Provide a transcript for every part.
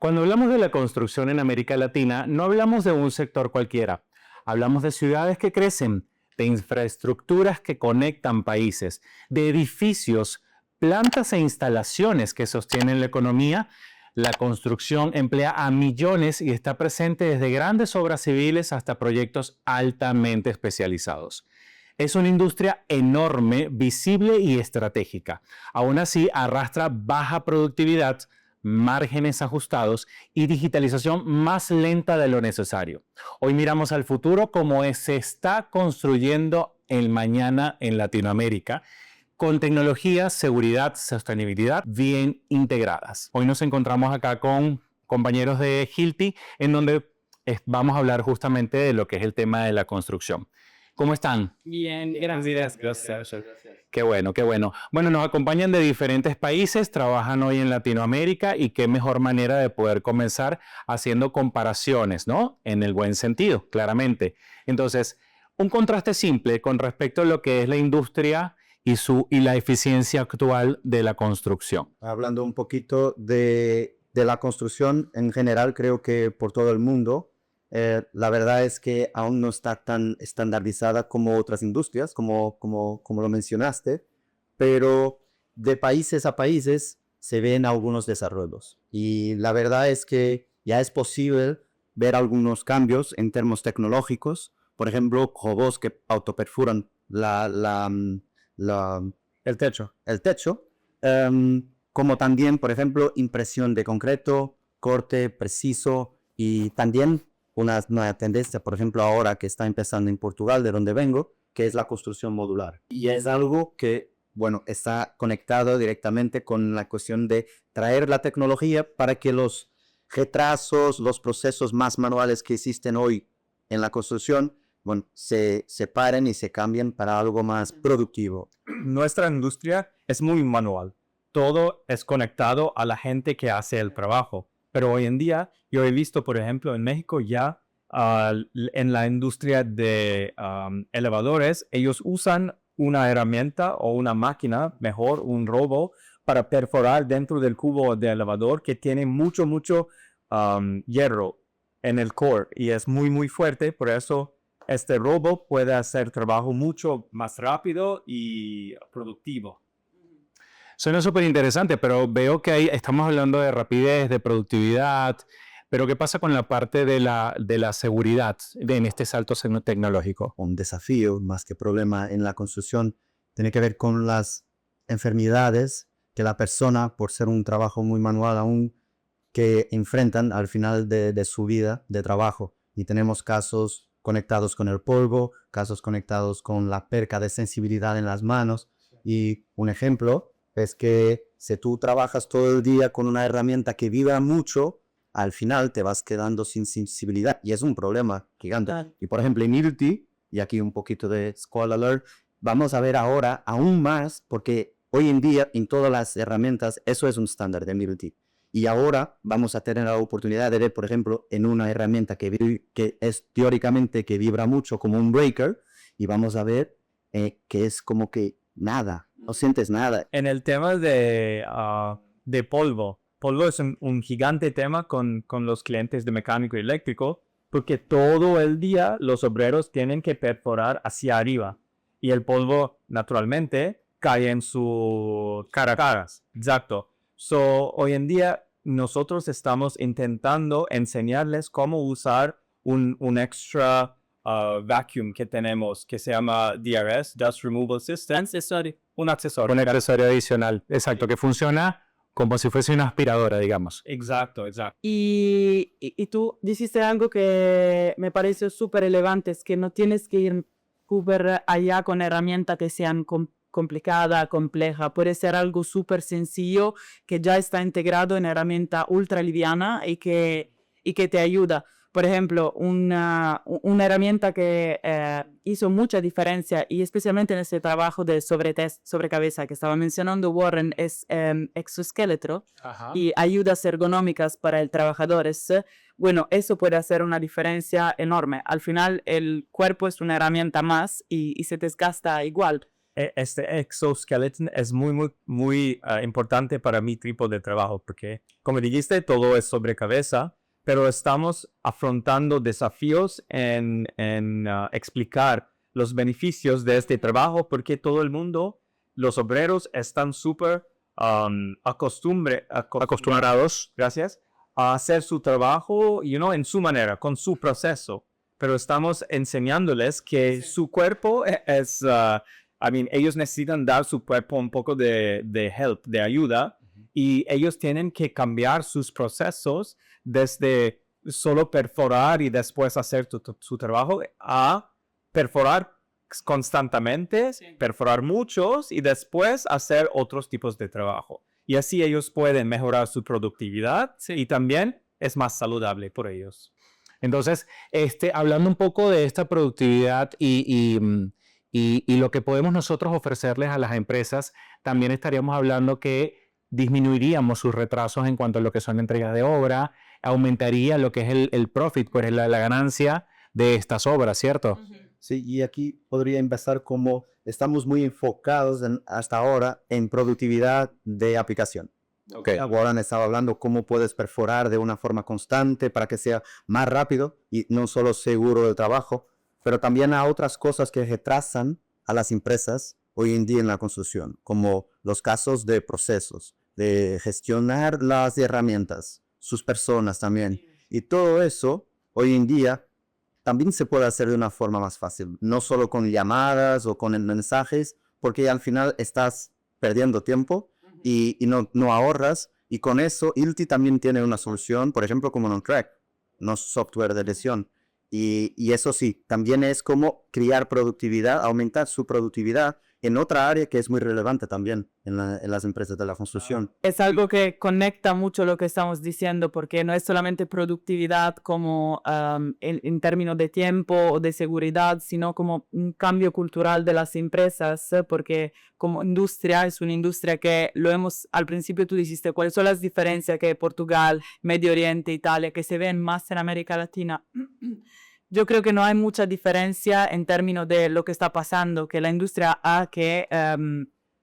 Cuando hablamos de la construcción en América Latina, no hablamos de un sector cualquiera. Hablamos de ciudades que crecen, de infraestructuras que conectan países, de edificios, plantas e instalaciones que sostienen la economía. La construcción emplea a millones y está presente desde grandes obras civiles hasta proyectos altamente especializados. Es una industria enorme, visible y estratégica. Aún así, arrastra baja productividad, márgenes ajustados y digitalización más lenta de lo necesario. Hoy miramos al futuro como se está construyendo el mañana en Latinoamérica, con tecnología, seguridad, sostenibilidad bien integradas. Hoy nos encontramos acá con compañeros de Hilti, en donde vamos a hablar justamente de lo que es el tema de la construcción. ¿Cómo están? Bien, gracias, gracias. Qué bueno, qué bueno. Bueno, nos acompañan de diferentes países, trabajan hoy en Latinoamérica y qué mejor manera de poder comenzar haciendo comparaciones, ¿no? En el buen sentido, claramente. Entonces, un contraste simple con respecto a lo que es la industria y la eficiencia actual de la construcción. Hablando un poquito de la construcción en general, creo que por todo el mundo, la verdad es que aún no está tan estandarizada como otras industrias, como lo mencionaste, pero de países a países se ven algunos desarrollos. Y la verdad es que ya es posible ver algunos cambios en términos tecnológicos, por ejemplo, robots que autoperfuran El techo. el techo, como también, por ejemplo, impresión de concreto, corte preciso y también una nueva tendencia, por ejemplo, ahora que está empezando en Portugal, de donde vengo, que es la construcción modular. Y es algo que, bueno, está conectado directamente con la cuestión de traer la tecnología para que los retrasos, los procesos más manuales que existen hoy en la construcción, bueno, se separen y se cambien para algo más productivo. Nuestra industria es muy manual. Todo es conectado a la gente que hace el trabajo. Pero hoy en día, yo he visto, por ejemplo, en México ya en la industria de elevadores, ellos usan una herramienta o una máquina, mejor un robot, para perforar dentro del cubo de elevador que tiene mucho hierro en el core y es muy fuerte. Por eso este robot puede hacer trabajo mucho más rápido y productivo. Suena súper interesante, pero veo que estamos hablando de rapidez, de productividad, pero ¿qué pasa con la parte de la seguridad en este salto tecnológico? Un desafío más que problema en la construcción tiene que ver con las enfermedades que la persona, por ser un trabajo muy manual aún, que enfrentan al final de su vida de trabajo. Y tenemos casos conectados con el polvo, casos conectados con la pérdida de sensibilidad en las manos. Y un ejemplo es que si tú trabajas todo el día con una herramienta que vibra mucho, al final te vas quedando sin sensibilidad y es un problema gigante. Claro. Y por ejemplo en Unity, y aquí un poquito de Squall Alert, vamos a ver ahora aún más, porque hoy en día en todas las herramientas eso es un estándar de Unity. Y ahora vamos a tener la oportunidad de ver, por ejemplo, en una herramienta que es teóricamente que vibra mucho como un breaker, y vamos a ver que es como que nada, no sientes nada. En el tema de polvo es un gigante tema con los clientes de mecánico y eléctrico, porque todo el día los obreros tienen que perforar hacia arriba y el polvo naturalmente cae en su caras. Exacto. So, hoy en día nosotros estamos intentando enseñarles cómo usar un extra vacuum que tenemos que se llama DRS, Dust Removal System. Un accesorio. Un accesorio adicional, exacto, que funciona como si fuese una aspiradora, digamos. Exacto. Y tú dijiste algo que me pareció súper relevante, es que no tienes que ir súper allá con herramientas que sean complicada, compleja. Puede ser algo súper sencillo que ya está integrado en herramienta ultra liviana y que te ayuda. Por ejemplo, una herramienta que hizo mucha diferencia y especialmente en este trabajo de sobretest sobre cabeza que estaba mencionando Warren es exoesqueleto y ayudas ergonómicas para el trabajadores. Bueno, eso puede hacer una diferencia enorme. Al final el cuerpo es una herramienta más y se desgasta igual. este exoskeleton es muy importante para mi tipo de trabajo, porque, como dijiste, todo es sobre cabeza, pero estamos afrontando desafíos en explicar los beneficios de este trabajo, porque todo el mundo, los obreros, están súper acostumbrados, gracias, a hacer su trabajo, en su manera, con su proceso. Pero estamos enseñándoles que su cuerpo ellos necesitan dar su cuerpo un poco de help, de ayuda, y ellos tienen que cambiar sus procesos desde solo perforar y después hacer su trabajo a perforar constantemente, perforar muchos y después hacer otros tipos de trabajo. Y así ellos pueden mejorar su productividad y también es más saludable por ellos. Entonces, hablando un poco de esta productividad y lo que podemos nosotros ofrecerles a las empresas, también estaríamos hablando que disminuiríamos sus retrasos en cuanto a lo que son entregas de obra, aumentaría lo que es el profit, pues la ganancia de estas obras, ¿cierto? Sí, y aquí podría empezar como estamos muy enfocados hasta ahora en productividad de aplicación. Okay. Warren estaba hablando cómo puedes perforar de una forma constante para que sea más rápido y no solo seguro de trabajo, pero también a otras cosas que retrasan a las empresas hoy en día en la construcción, como los casos de procesos, de gestionar las herramientas, sus personas también. Y todo eso hoy en día también se puede hacer de una forma más fácil, no solo con llamadas o con mensajes, porque al final estás perdiendo tiempo y no ahorras. Y con eso, ILTI también tiene una solución, por ejemplo, como OnTrack, no software de gestión. Y eso sí, también es como crear productividad, aumentar su productividad en otra área que es muy relevante también en las empresas de la construcción. Es algo que conecta mucho lo que estamos diciendo, porque no es solamente productividad como en términos de tiempo o de seguridad, sino como un cambio cultural de las empresas, porque como industria, es una industria que al principio tú dijiste, ¿cuáles son las diferencias que Portugal, Medio Oriente, Italia, que se ven más en América Latina? Yo creo que no hay mucha diferencia en términos de lo que está pasando, que la industria ha que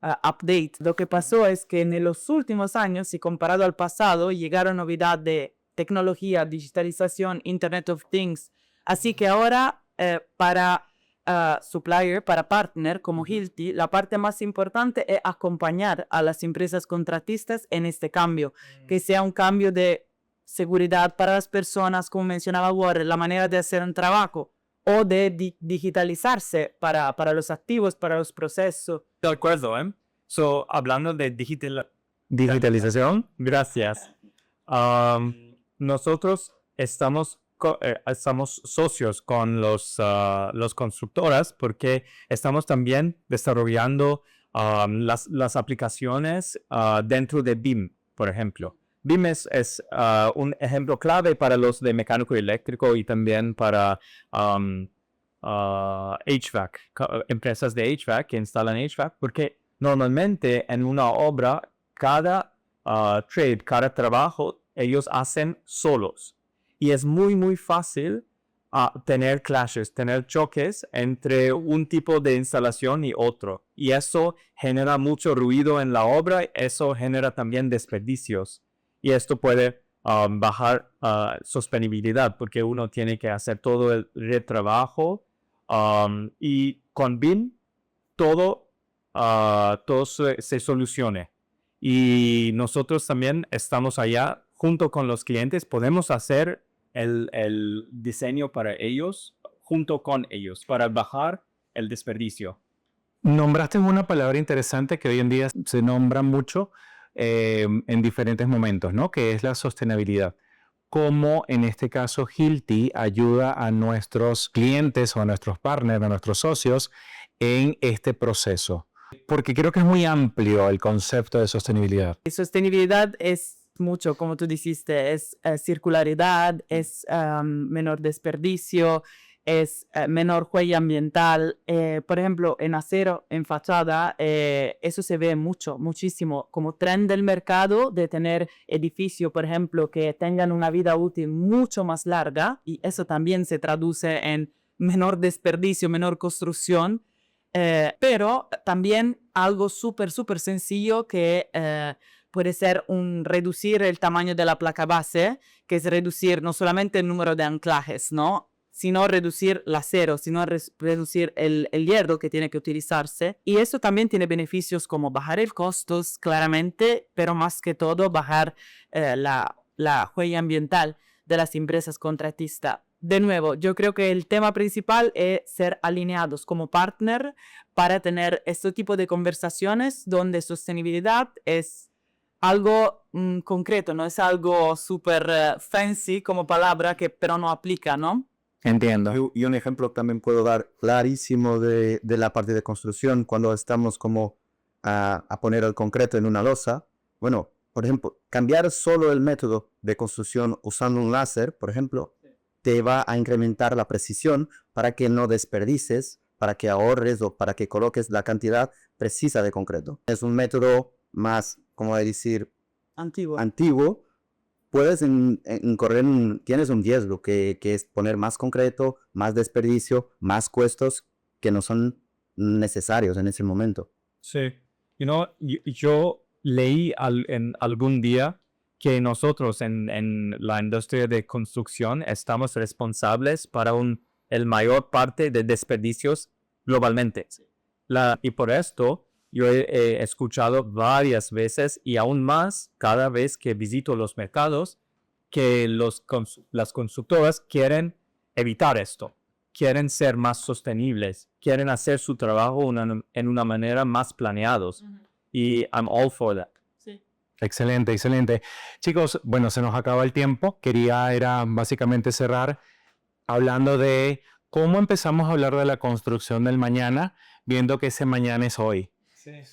update. Lo que pasó es que en los últimos años, si comparado al pasado, llegaron novedades de tecnología, digitalización, Internet of Things. Así que ahora para supplier, para partner como Hilti, la parte más importante es acompañar a las empresas contratistas en este cambio, que sea un cambio de seguridad para las personas, como mencionaba Warren, la manera de hacer un trabajo o de digitalizarse para los activos, para los procesos. De acuerdo, ¿eh? Hablando de digitalización, gracias. Nosotros estamos socios con los constructoras porque estamos también desarrollando las aplicaciones dentro de BIM, por ejemplo. BIM es un ejemplo clave para los de mecánico y eléctrico y también para HVAC, empresas de HVAC que instalan HVAC, porque normalmente en una obra, cada trade, cada trabajo, ellos hacen solos. Y es muy fácil tener clashes, tener choques entre un tipo de instalación y otro. Y eso genera mucho ruido en la obra, eso genera también desperdicios. Y esto puede bajar sostenibilidad porque uno tiene que hacer todo el retrabajo y con BIM todo se solucione. Y nosotros también estamos allá junto con los clientes, podemos hacer el diseño para ellos, junto con ellos, para bajar el desperdicio. Nombraste una palabra interesante que hoy en día se nombra mucho en diferentes momentos, ¿no? Que es la sostenibilidad. Cómo en este caso Hilti ayuda a nuestros clientes o a nuestros partners, a nuestros socios en este proceso. Porque creo que es muy amplio el concepto de sostenibilidad. Y sostenibilidad es mucho, como tú dijiste, es circularidad, es menor desperdicio, es menor huella ambiental. Por ejemplo, en acero, en fachada, eso se ve muchísimo, como trend del mercado de tener edificios, por ejemplo, que tengan una vida útil mucho más larga, y eso también se traduce en menor desperdicio, menor construcción. Pero también algo súper sencillo que puede ser reducir el tamaño de la placa base, que es reducir no solamente el número de anclajes, ¿no? Sino reducir el acero, sino reducir el hierro que tiene que utilizarse. Y eso también tiene beneficios como bajar el costos, claramente, pero más que todo bajar la huella ambiental de las empresas contratistas. De nuevo, yo creo que el tema principal es ser alineados como partner para tener este tipo de conversaciones donde sostenibilidad es algo concreto, no es algo súper fancy como palabra que pero no aplica, ¿no? Entiendo. Y un ejemplo también puedo dar clarísimo de la parte de construcción, cuando estamos como a poner el concreto en una losa. Bueno, por ejemplo, cambiar solo el método de construcción usando un láser, por ejemplo, te va a incrementar la precisión para que no desperdices, para que ahorres o para que coloques la cantidad precisa de concreto. Es un método más, como decir, antiguo. Puedes tienes un riesgo que es poner más concreto, más desperdicio, más costos que no son necesarios en ese momento. Sí. Yo leí en algún día que nosotros en la industria de construcción estamos responsables para el mayor parte de desperdicios globalmente. Y por esto yo he escuchado varias veces y aún más cada vez que visito los mercados que las constructoras quieren evitar esto, quieren ser más sostenibles, quieren hacer su trabajo en una manera más planeados. Y I'm all for that. Excelente, excelente. Chicos, bueno, se nos acaba el tiempo. Era básicamente cerrar hablando de cómo empezamos a hablar de la construcción del mañana, viendo que ese mañana es hoy.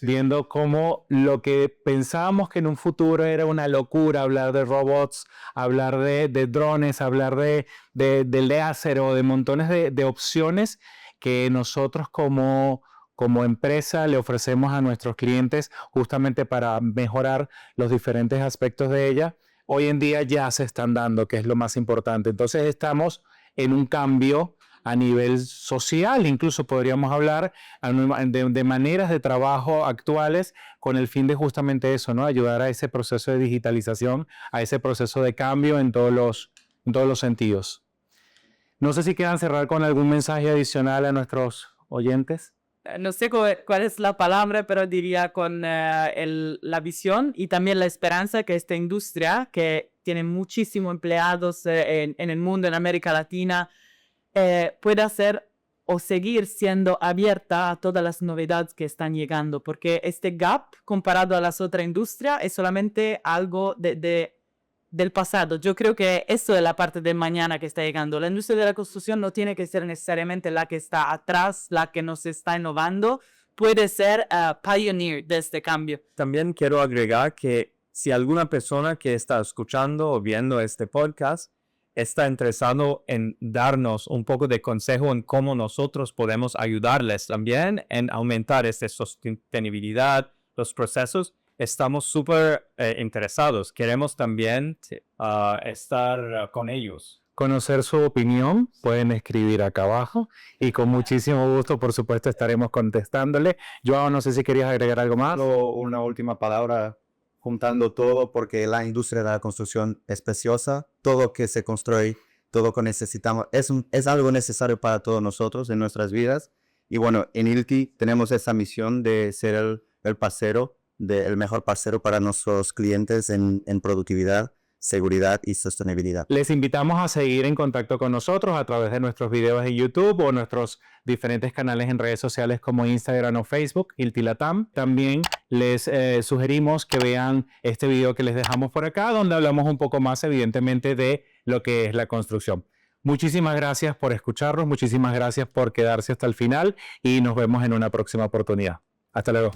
Viendo cómo lo que pensábamos que en un futuro era una locura, hablar de robots, hablar de drones, hablar de láser o de montones de opciones que nosotros como empresa le ofrecemos a nuestros clientes justamente para mejorar los diferentes aspectos de ella. Hoy en día ya se están dando, que es lo más importante. Entonces estamos en un cambio a nivel social, incluso podríamos hablar de maneras de trabajo actuales con el fin de justamente eso, ¿no? Ayudar a ese proceso de digitalización, a ese proceso de cambio en todos los sentidos. No sé si quieran cerrar con algún mensaje adicional a nuestros oyentes. No sé cuál es la palabra, pero diría con la visión y también la esperanza que esta industria, que tiene muchísimos empleados en el mundo, en América Latina, pueda ser o seguir siendo abierta a todas las novedades que están llegando, porque este gap comparado a las otras industrias es solamente algo del pasado. Yo creo que eso es la parte del mañana que está llegando. La industria de la construcción no tiene que ser necesariamente la que está atrás, la que nos está innovando, puede ser pioneer de este cambio. También quiero agregar que si alguna persona que está escuchando o viendo este podcast está interesado en darnos un poco de consejo en cómo nosotros podemos ayudarles también en aumentar esta sostenibilidad, los procesos, estamos súper interesados. Queremos también estar con ellos. Conocer su opinión, pueden escribir acá abajo y con muchísimo gusto, por supuesto, estaremos contestándole. Joao, no sé si querías agregar algo más. Una última palabra, juntando todo, porque la industria de la construcción es preciosa. Todo que se construye, todo que necesitamos, es algo necesario para todos nosotros en nuestras vidas. Y bueno, en ILTI tenemos esa misión de ser el mejor parcero para nuestros clientes en productividad, seguridad y sostenibilidad. Les invitamos a seguir en contacto con nosotros a través de nuestros videos en YouTube o nuestros diferentes canales en redes sociales como Instagram o Facebook, ILTI Latam. También les sugerimos que vean este video que les dejamos por acá, donde hablamos un poco más, evidentemente, de lo que es la construcción. Muchísimas gracias por escucharnos, muchísimas gracias por quedarse hasta el final y nos vemos en una próxima oportunidad. Hasta luego.